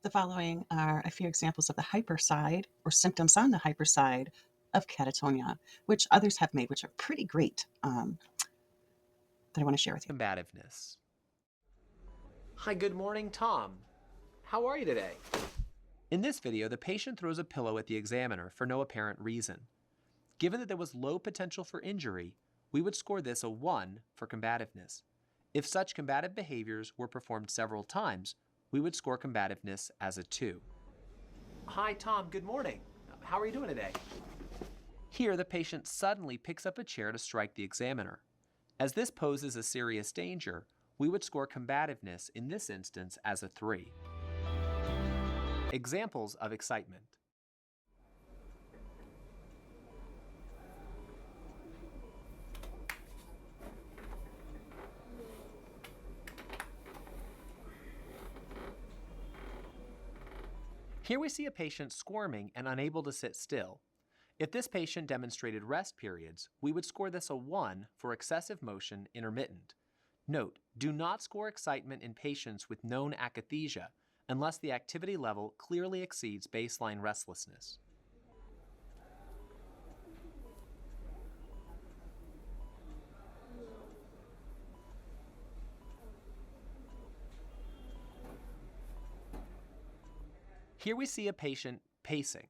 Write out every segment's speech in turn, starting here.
The following are a few examples of the hyperside or symptoms on the hyperside of catatonia, which others have made, which are pretty great, that I want to share with you. Combativeness. Hi, good morning, Tom. How are you today? In this video, the patient throws a pillow at the examiner for no apparent reason. Given that there was low potential for injury, we would score this a 1 for combativeness. If such combative behaviors were performed several times, we would score combativeness as a 2. Hi, Tom. Good morning. How are you doing today? Here, the patient suddenly picks up a chair to strike the examiner. As this poses a serious danger, we would score combativeness in this instance as a 3. Examples of excitement. Here we see a patient squirming and unable to sit still. If this patient demonstrated rest periods, we would score this a 1 for excessive motion intermittent. Note, do not score excitement in patients with known akathisia unless the activity level clearly exceeds baseline restlessness. Here we see a patient pacing.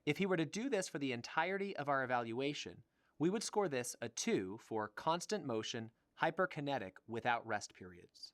If he were to do this for the entirety of our evaluation, we would score this a 2 for constant motion, hyperkinetic without rest periods.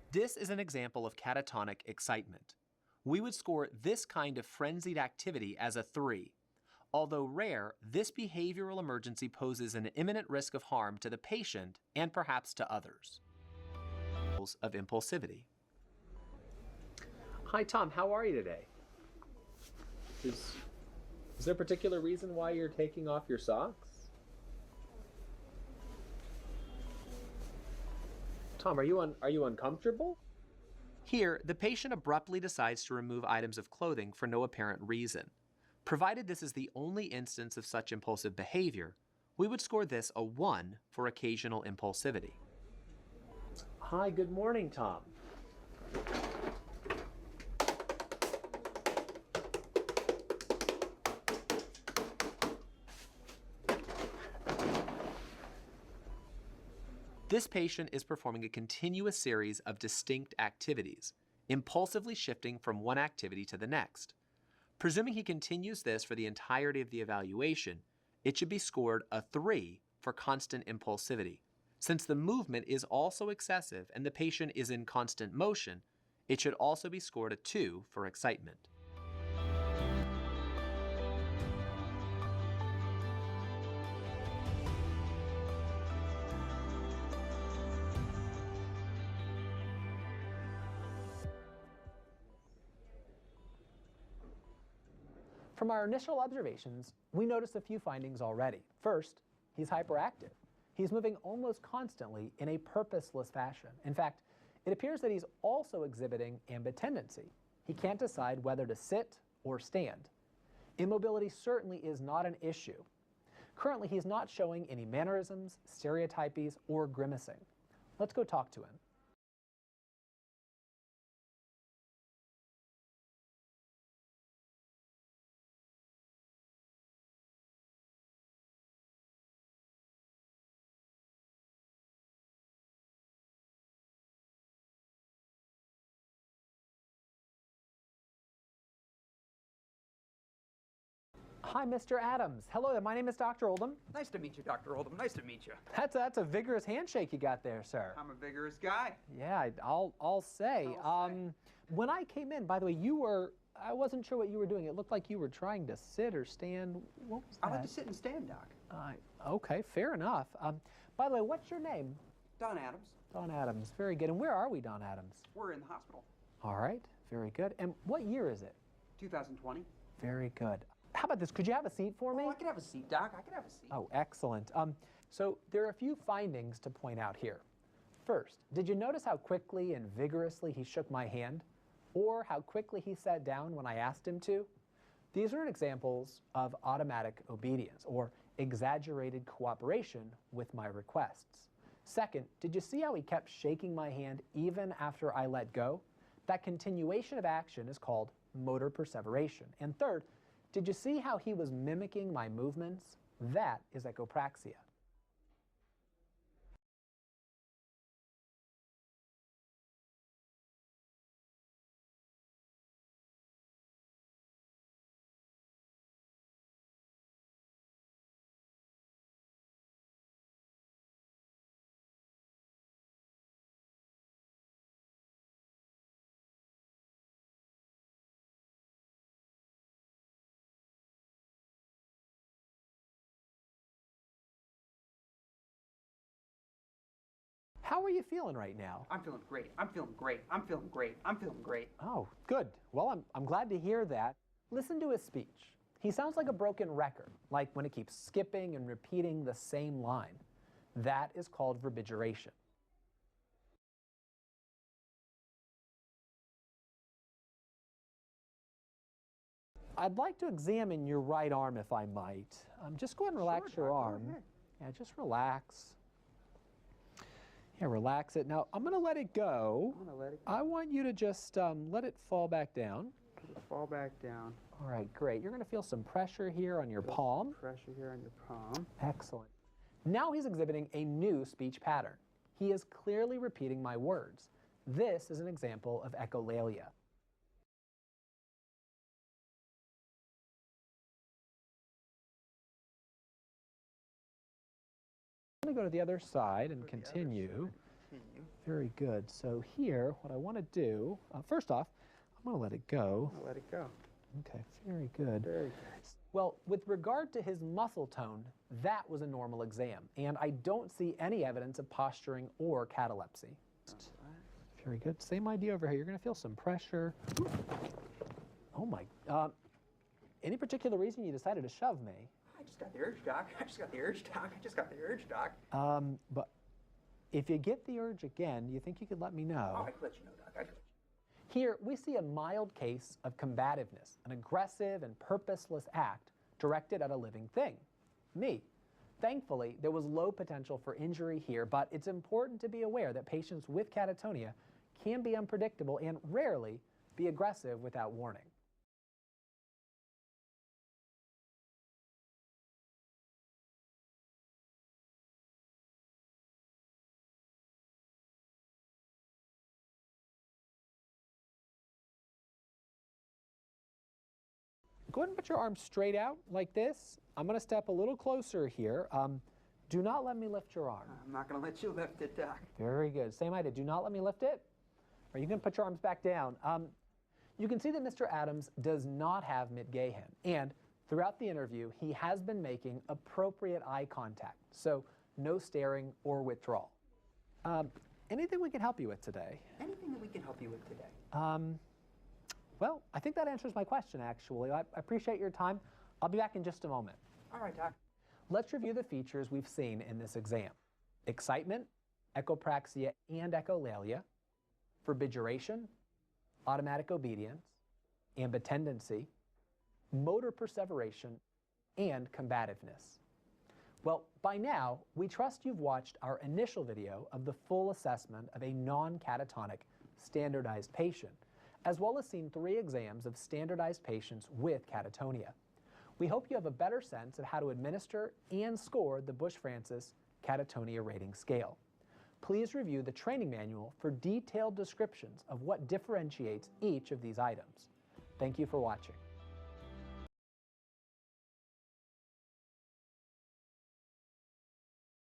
This is an example of catatonic excitement. We would score this kind of frenzied activity as a 3. Although rare, this behavioral emergency poses an imminent risk of harm to the patient and perhaps to others. Of impulsivity. Hi, Tom. How are you today? Is there a particular reason why you're taking off your socks? Tom, are you uncomfortable? Here, the patient abruptly decides to remove items of clothing for no apparent reason. Provided this is the only instance of such impulsive behavior, we would score this a 1 for occasional impulsivity. Hi, good morning, Tom. This patient is performing a continuous series of distinct activities, impulsively shifting from one activity to the next. Presuming he continues this for the entirety of the evaluation, it should be scored a 3 for constant impulsivity. Since the movement is also excessive and the patient is in constant motion, it should also be scored a 2 for excitement. From our initial observations, we noticed a few findings already. First, he's hyperactive. He's moving almost constantly in a purposeless fashion. In fact, it appears that he's also exhibiting ambitendency. He can't decide whether to sit or stand. Immobility certainly is not an issue. Currently, he's not showing any mannerisms, stereotypies, or grimacing. Let's go talk to him. Hi, Mr. Adams. Hello, my name is Dr. Oldham. Nice to meet you, Dr. Oldham. Nice to meet you. That's a vigorous handshake you got there, sir. I'm a vigorous guy. Yeah, I'll say. When I came in, by the way, I wasn't sure what you were doing. It looked like you were trying to sit or stand. What was that? I like to sit and stand, Doc. Okay, fair enough. By the way, what's your name? Don Adams. Don Adams. Very good. And where are we, Don Adams? We're in the hospital. All right, very good. And what year is it? 2020. Very good. How about this? Could you have a seat for me? Oh, I could have a seat, Doc. I could have a seat. Oh, excellent. So there are a few findings to point out here. First, did you notice how quickly and vigorously he shook my hand? Or how quickly he sat down when I asked him to? These are examples of automatic obedience, or exaggerated cooperation with my requests. Second, did you see how he kept shaking my hand even after I let go? That continuation of action is called motor perseveration. And third, did you see how he was mimicking my movements? That is echopraxia. How are you feeling right now? I'm feeling great. I'm feeling great. I'm feeling great. I'm feeling great. Oh, good. Well, I'm glad to hear that. Listen to his speech. He sounds like a broken record, like when it keeps skipping and repeating the same line. That is called verbigeration. I'd like to examine your right arm if I might. Just go ahead and relax Sure, your Doc, go arm. ahead. Yeah, just relax. Yeah, relax it. Now, I'm going to let it go. I'm gonna let it I want you to just let it fall back down. fall back down. All right, great. You're going to feel some pressure here on your palm. Pressure here on your palm. Excellent. Now he's exhibiting a new speech pattern. He is clearly repeating my words. This is an example of echolalia. I'm going to go to the other side and continue. Very good. So here, what I want to do, first off, I'm going to let it go. Let it go. Okay, very good. Very good. Well, with regard to his muscle tone, that was a normal exam, and I don't see any evidence of posturing or catalepsy. Very good. Same idea over here. You're going to feel some pressure. Oh my. Any particular reason you decided to shove me? I just got the urge, Doc. I just got the urge, Doc. I just got the urge, Doc. But if you get the urge again, you think you could let me know? Oh, I could let you know, Doc. I could let you know. Here, we see a mild case of combativeness, an aggressive and purposeless act directed at a living thing, me. Thankfully, there was low potential for injury here, but it's important to be aware that patients with catatonia can be unpredictable and rarely be aggressive without warning. Go ahead and put your arms straight out like this. I'm going to step a little closer here. Do not let me lift your arm. I'm not going to let you lift it, Doc. Very good. Same idea. Do not let me lift it. Or you can put your arms back down. You can see that Mr. Adams does not have Mid-Gehen. And throughout the interview, he has been making appropriate eye contact. So no staring or withdrawal. Anything we can help you with today? Anything that we can help you with today? Well, I think that answers my question, actually. I appreciate your time. I'll be back in just a moment. All right, Doc. Let's review the features we've seen in this exam. Excitement, echopraxia and echolalia, verbigeration, automatic obedience, ambitendency, motor perseveration, and combativeness. Well, by now, we trust you've watched our initial video of the full assessment of a non-catatonic standardized patient, as well as seen 3 exams of standardized patients with catatonia. We hope you have a better sense of how to administer and score the Bush-Francis Catatonia Rating Scale. Please review the training manual for detailed descriptions of what differentiates each of these items. Thank you for watching.